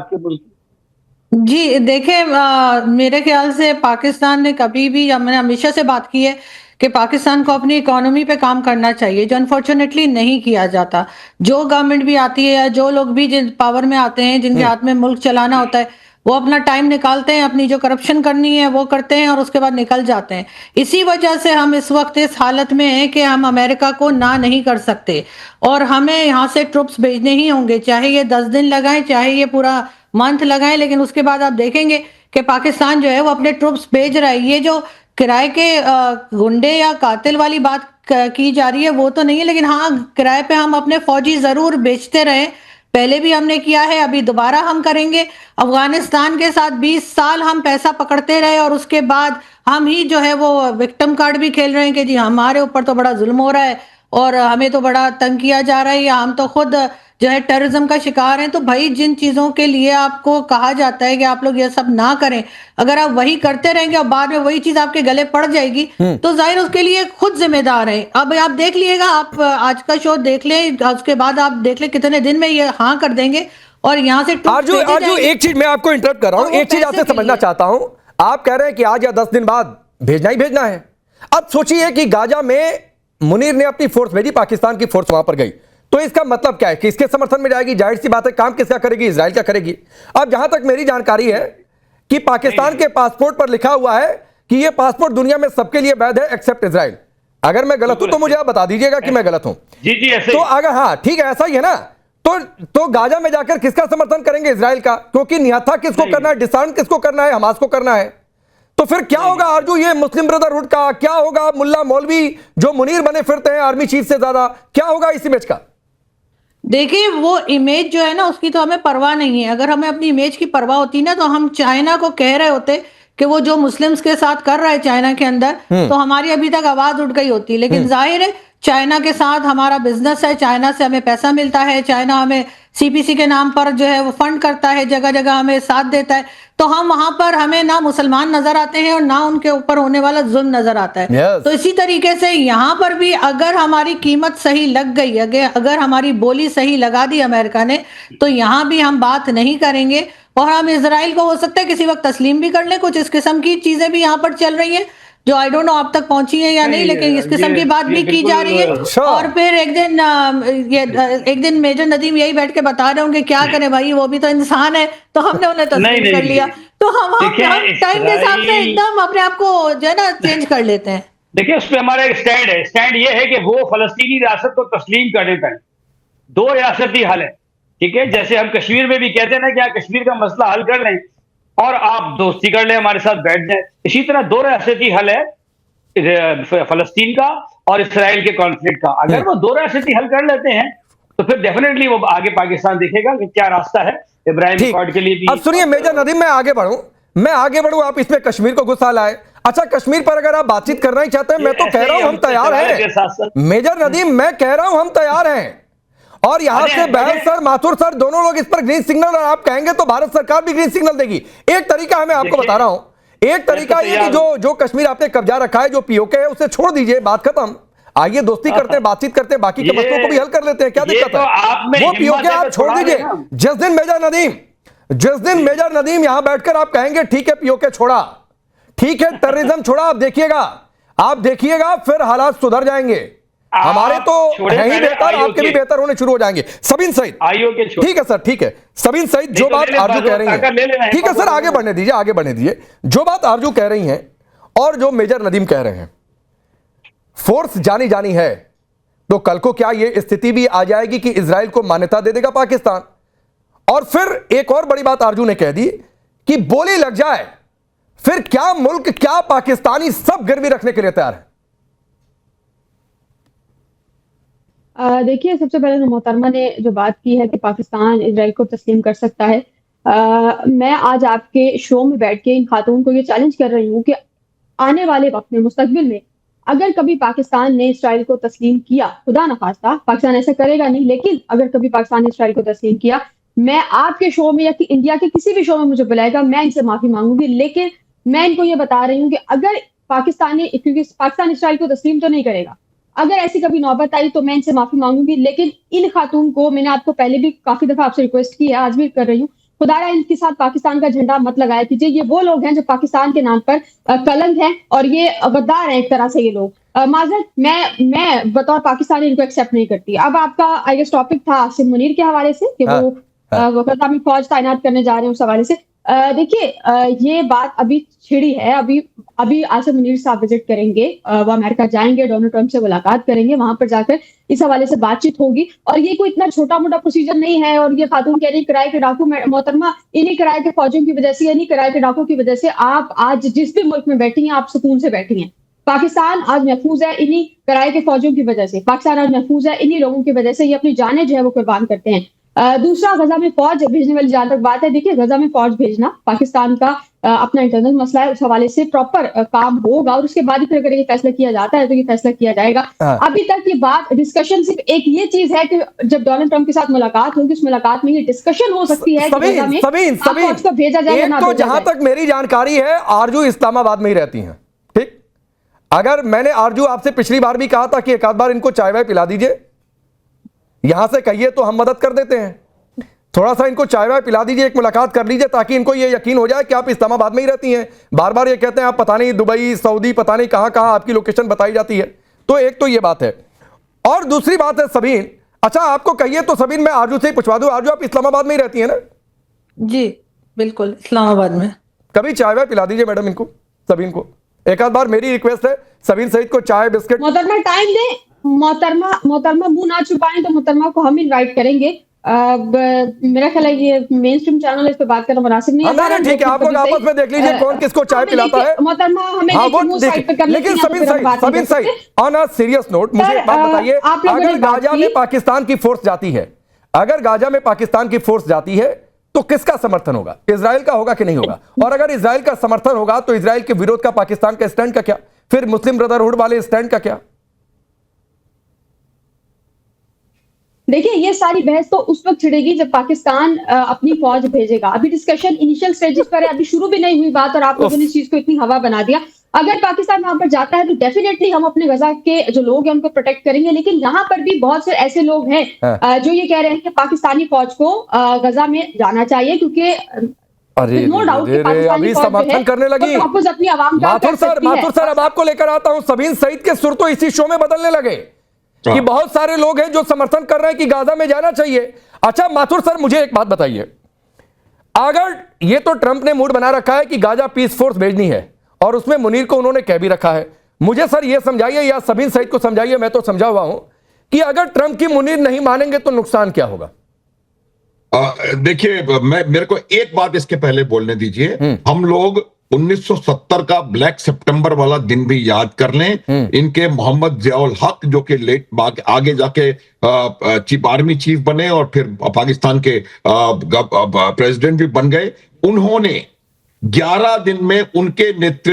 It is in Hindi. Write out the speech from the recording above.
आपके मुल्क? जी, देखिए मेरे ख़्याल से पाकिस्तान ने कभी भी मैंने हमेशा से बात की है कि पाकिस्तान को अपनी इकोनॉमी पे काम करना चाहिए, जो अनफॉर्च्यूनेटली नहीं किया जाता। जो गवर्नमेंट भी आती है या जो लोग भी जिन पावर में आते हैं, जिनके हुँ। हाथ में मुल्क चलाना होता है, वो अपना टाइम निकालते हैं, अपनी जो करप्शन करनी है वो करते हैं और उसके बाद निकल जाते हैं। इसी वजह से हम इस वक़्त इस हालत में हैं कि हम अमेरिका को ना नहीं कर सकते और हमें यहाँ से ट्रुप्स भेजने ही होंगे, चाहे ये 10 दिन लगाएँ, चाहे ये पूरा मंथ लगाएं, लेकिन उसके बाद आप देखेंगे कि पाकिस्तान जो है वो अपने ट्रुप्स भेज रहा है। ये जो किराए के गुंडे या कातिल वाली बात की जा रही है वो तो नहीं है, लेकिन हाँ किराए पे हम अपने फौजी जरूर बेचते रहे। पहले भी हमने किया है, अभी दोबारा हम करेंगे। अफगानिस्तान के साथ 20 साल हम पैसा पकड़ते रहे और उसके बाद हम ही जो है वो विक्टिम कार्ड भी खेल रहे हैं कि जी हमारे ऊपर तो बड़ा जुल्म हो रहा है और हमें तो बड़ा तंग किया जा रहा है या हम तो खुद जो है टेररिज्म का शिकार हैं। तो भाई जिन चीज़ों के लिए आपको कहा जाता है कि आप लोग ये सब ना करें, अगर आप वही करते रहेंगे और बाद में वही चीज़ आपके गले पड़ जाएगी, हुँ। तो ज़ाहिर उसके लिए खुद ज़िम्मेदार हैं। अब आप देख लीजिएगा, आप आज का शो देख लें, उसके बाद आप देख लें कितने दिन में ये हाँ कर देंगे और यहाँ से ट्रुप्स आरजू भेजे आरजू जाएंगे। एक चीज मैं आपको इंटरप्ट कर रहा और हूं, वो एक चीज पैसे आपसे के समझना लिए। चाहता हूं। आप कह रहे हैं कि आज या 10 दिन बाद भेजना ही भेजना है। अब सोचिए कि गाजा में मुनीर ने अपनी फोर्स भेजी, पाकिस्तान की फोर्स वहां पर गई, तो इसका मतलब क्या है कि इसके समर्थन में जाएगी? जाहिर सी बात है, काम किसका करेगी? इजराइल क्या करेगी? अब जहां तक मेरी जानकारी है कि पाकिस्तान के पासपोर्ट पर लिखा हुआ है कि यह पासपोर्ट दुनिया में सबके लिए वैध है एक्सेप्ट इजराइल। अगर मैं गलत हूं तो मुझे आप बता दीजिएगा कि मैं गलत हूं। जी जी ऐसे तो ही। अगर हाँ ठीक है, ऐसा ही है ना, तो गाजा में जाकर किसका समर्थन करेंगे? इजराइल का, क्योंकि निहत्था किसको करना है, डिसआर्म किसको करना है? हमास को करना है। तो फिर क्या होगा आरजू, ये मुस्लिम ब्रदरहुड का क्या होगा? मुल्ला मौलवी जो मुनीर बने फिरते हैं आर्मी चीफ से ज्यादा, क्या होगा इस इमेज का? देखिए वो इमेज जो है ना उसकी तो हमें परवाह नहीं है। अगर हमें अपनी इमेज की परवाह होती ना तो हम चाइना को कह रहे होते कि वो जो मुस्लिम्स के साथ कर रहा है चाइना के अंदर, तो हमारी अभी तक आवाज उठ गई होती। लेकिन जाहिर है चाइना के साथ हमारा बिजनेस है, चाइना से हमें पैसा मिलता है, चाइना हमें सीपीसी के नाम पर जो है वो फंड करता है, जगह जगह हमें साथ देता है। तो हम वहां पर हमें ना मुसलमान नजर आते हैं और ना उनके ऊपर होने वाला जुल्म नजर आता है। Yes. तो इसी तरीके से यहाँ पर भी अगर हमारी कीमत सही लग गई, अगर हमारी बोली सही लगा दी अमेरिका ने, तो यहाँ भी हम बात नहीं करेंगे और हम इजराइल को हो सकता है किसी वक्त तस्लीम भी कर लें। कुछ इस किस्म की चीजें भी यहाँ पर चल रही हैं जो आई डोंट नो आप तक पहुंची है या नहीं, लेकिन इस किस्म की बात भी की जा रही है। अच्छा। और फिर एक दिन मेजर नदीम यही बैठ के बता रहे होंगे क्या करें भाई, वो भी तो इंसान है, तो हमने उन्हें नहीं तस्लीम कर नहीं लिया। तो हम देखिए टाइम के हिसाब से इसराइल, एकदम अपने आप को जो है ना चेंज कर लेते हैं। देखिए उस पर हमारा एक स्टैंड है। स्टैंड ये है कि वो फलस्तीनी रियासत को तस्लीम कर देता है। दो रियासती हल है, ठीक है। जैसे हम कश्मीर में भी कहते हैं ना कि आप कश्मीर का मसला हल कर लें और आप दोस्ती कर लें, हमारे साथ बैठ जाए। इसी तरह दो रियासती हल है फलस्तीन का और इसराइल के कॉन्फ्लिक्ट का। अगर वो दो रियासती हल कर लेते हैं तो फिर डेफिनेटली वो आगे पाकिस्तान देखेगा कि क्या रास्ता है इब्राहिम ठीक, अकॉर्ड के लिए भी। अब सुनिए मेजर नदीम, मैं आगे बढ़ूं, आप इसमें कश्मीर को गुस्सा लाए। अच्छा, कश्मीर पर अगर आप बातचीत करना ही चाहते हैं, मैं तो कह रहा हूं हम तैयार हैं। मेजर नदीम, मैं कह रहा हूं हम तैयार हैं। और यहां से बहल सर, माथुर सर, दोनों लोग इस पर ग्रीन सिग्नल, और आप कहेंगे तो भारत सरकार भी ग्रीन सिग्नल देगी। एक तरीका है, मैं आपको बता रहा हूं, एक तरीका ये कि जो कश्मीर आपने कब्जा रखा है, जो पीओके है, उसे छोड़ दीजिए, बात खत्म। आइए दोस्ती करते हैं, बातचीत करते हैं, बाकी के मसलों को भी हल कर लेते हैं, क्या दिक्कत है? वो पीओके आप छोड़ दीजिए। जिस दिन मेजर नदीम यहां बैठकर आप कहेंगे ठीक है पीओके छोड़ा, ठीक है टेररिज्म छोड़ा, आप देखिएगा फिर हालात सुधर जाएंगे। हमारे तो है ही बेहतर, आपके भी बेहतर होने शुरू हो जाएंगे। सबीन सईद, ठीक है सर, ठीक है सबीन सईद, जो बात आरजू कह रही है, ठीक है सर, आगे बढ़ने दीजिए। जो बात आरजू कह रही हैं और जो मेजर नदीम कह रहे हैं, फोर्स जानी है, तो कल को क्या ये स्थिति भी आ जाएगी कि इजराइल को मान्यता दे देगा पाकिस्तान? और फिर एक और बड़ी बात आरजू ने कह दी कि बोली लग जाए, फिर क्या मुल्क, क्या पाकिस्तानी सब गिरवी रखने के लिए तैयार है? देखिए, सबसे पहले तो मोहतरमा ने जो बात की है कि पाकिस्तान इजराइल को तस्लीम कर सकता है, मैं आज आपके शो में बैठ के इन खातून को ये चैलेंज कर रही हूँ कि आने वाले वक्त में, मुस्तकबिल में, अगर कभी पाकिस्तान ने इसराइल को तस्लीम किया, खुदा न खास्ता, पाकिस्तान ऐसा करेगा नहीं, लेकिन अगर कभी पाकिस्तान ने इसराइल को तस्लीम किया, मैं आपके शो में या कि इंडिया के किसी भी शो में मुझे बुलाएगा, मैं इनसे माफी मांगूंगी। लेकिन मैं इनको ये बता रही हूँ कि अगर पाकिस्तान ने, क्योंकि पाकिस्तान इसराइल को तस्लीम तो नहीं करेगा, अगर ऐसी कभी नौबत आई तो मैं इनसे माफी मांगूंगी। लेकिन इन खातून को, मैंने आपको पहले भी काफी दफा आपसे रिक्वेस्ट की है, आज भी कर रही हूँ, खुदारा इनके साथ पाकिस्तान का झंडा मत लगाया कीजिए। ये वो लोग हैं जो पाकिस्तान के नाम पर कलंक हैं और ये गद्दार हैं एक तरह से ये लोग। माजरत, मैं बतौर पाकिस्तानी इनको एक्सेप्ट नहीं करती। अब आपका आई गेस टॉपिक था आसिम मुनीर के हवाले से कि वो कलकत्ता में फौज तैनात करने जा रहे हैं, उस हवाले से देखिए ये बात अभी छिड़ी है। अभी आसिम मुनीर साहब विजिट करेंगे, वो अमेरिका जाएंगे, डोनाल्ड ट्रंप से मुलाकात करेंगे, वहां पर जाकर इस हवाले से बातचीत होगी। और ये कोई इतना छोटा मोटा प्रोसीजर नहीं है। और ये खातून कह रही किराए के डाकू मोहतरमा, इन्हीं किराए के फौजियों की वजह से, इन्हीं किराए के डाकू की वजह से आप आज जिस भी मुल्क में बैठी हैं आप सुकून से बैठी हैं। पाकिस्तान आज महफूज है इन्हीं किराए के फौजियों की वजह से। पाकिस्तान आज महफूज है इन्हीं लोगों की वजह से। ये अपनी जानें जो है वो कुर्बान करते हैं। दूसरा, गजा में फौज भेजने वाली जहां तक बात है, देखिए गजा में फौज भेजना पाकिस्तान का अपना इंटरनल मसला है। उस हवाले से प्रॉपर काम होगा और उसके बाद ही फिर अगर ये फैसला किया जाता है तो ये फैसला किया जाएगा। अभी तक ये बात डिस्कशन सिर्फ एक ये चीज है कि जब डोनाल्ड ट्रंप के साथ मुलाकात होगी उस मुलाकात में ये डिस्कशन हो सकती है कि गजा में फौज को भेजा जाएगा ना। तो जहां तक मेरी जानकारी है आरजू इस्लामाबाद में ही रहती हैं, ठीक। अगर मैंने आरजू आपसे पिछली बार भी कहा था कि एक आध बार इनको चाय वाय पिला दीजिए, यहां से कहिए तो हम मदद कर देते हैं। थोड़ा सा इनको चाय वाय पिला दीजिए, एक मुलाकात कर लीजिए ताकि इनको ये यकीन हो जाए कि आप इस्लामाबाद में ही रहती हैं। बार बार ये कहते हैं आप पता नहीं दुबई सऊदी पता नहीं कहां कहां आपकी लोकेशन बताई जाती है। तो एक तो ये बात है। और दूसरी बात है सबीन, अच्छा आपको कहिए तो सबीन मैं आरजू से ही पूछवा दूं, आरजू आप इस्लामाबाद में ही रहती है ना? जी बिल्कुल, इस्लामाबाद में। कभी चाय वाय पिला दीजिए मैडम इनको, सबीन को। एक आध बार मेरी रिक्वेस्ट है, सबीन सईद को चाय बिस्किट। मोहतरमा टाइम दे, मोहतरमा मुंह ना छुपाएं तो मोहतरमा को हम इनवाइट करेंगे। मेरा ख्याल है ये मेन स्ट्रीम चैनल है, इस पे बात करना मुनासिब नहीं है। ठीक है, आप लोग आपस में देख लीजिए कौन किसको चाय पिलाता है। मोहतरमा हमें लेकिन Sabeen Saeed on a serious note मुझे एक बात बताइए, अगर गाजा में पाकिस्तान की फोर्स जाती है, अगर गाजा में पाकिस्तान की फोर्स जाती है तो किसका समर्थन होगा? इजराइल का होगा कि नहीं होगा? और अगर इजराइल का समर्थन होगा तो इजराइल के विरोध का पाकिस्तान का स्टैंड का क्या? फिर मुस्लिम ब्रदरहुड वाले स्टैंड का क्या? देखिए ये सारी बहस तो उस वक्त छिड़ेगी जब पाकिस्तान अपनी फौज भेजेगा। अभी डिस्कशन इनिशियल स्टेजेस पर है, अभी शुरू भी नहीं हुई बात और आप लोगों ने इस चीज को इतनी हवा बना दिया। अगर पाकिस्तान वहां पर जाता है तो डेफिनेटली हम अपने गजा के जो लोग हैं उनको प्रोटेक्ट करेंगे। लेकिन यहाँ पर भी बहुत से ऐसे लोग हैं जो ये कह रहे हैं कि पाकिस्तानी फौज को गजा में जाना चाहिए, क्योंकि नो डाउट अभी समर्थन करने लगी अपनी आवाम का। माथुर सर अब आपको लेकर आता हूं। सबीन सईद के सुर तो इसी शो में बदलने लगे कि बहुत सारे लोग हैं जो समर्थन कर रहे हैं कि गाजा में जाना चाहिए। अच्छा माथुर सर मुझे एक बात बताइए, अगर ये तो ट्रंप ने मूड बना रखा है कि गाजा पीस फोर्स भेजनी है और उसमें मुनीर को उन्होंने कह भी रखा है, मुझे सर ये समझाइए या सबीन सईद को समझाइए, मैं तो समझा हुआ हूं कि अगर ट्रंप की मुनीर नहीं मानेंगे तो नुकसान क्या होगा? देखिए मेरे को एक बात इसके पहले बोलने दीजिए। हम लोग 1970 का ब्लैक सितंबर वाला दिन भी याद कर लें। इनके मोहम्मद जियाउल हक जो कि आगे जाके आर्मी चीफ बने और फिर पाकिस्तान के प्रेसिडेंट भी बन गए, उन्होंने 11 दिन में उनके नेतृत्व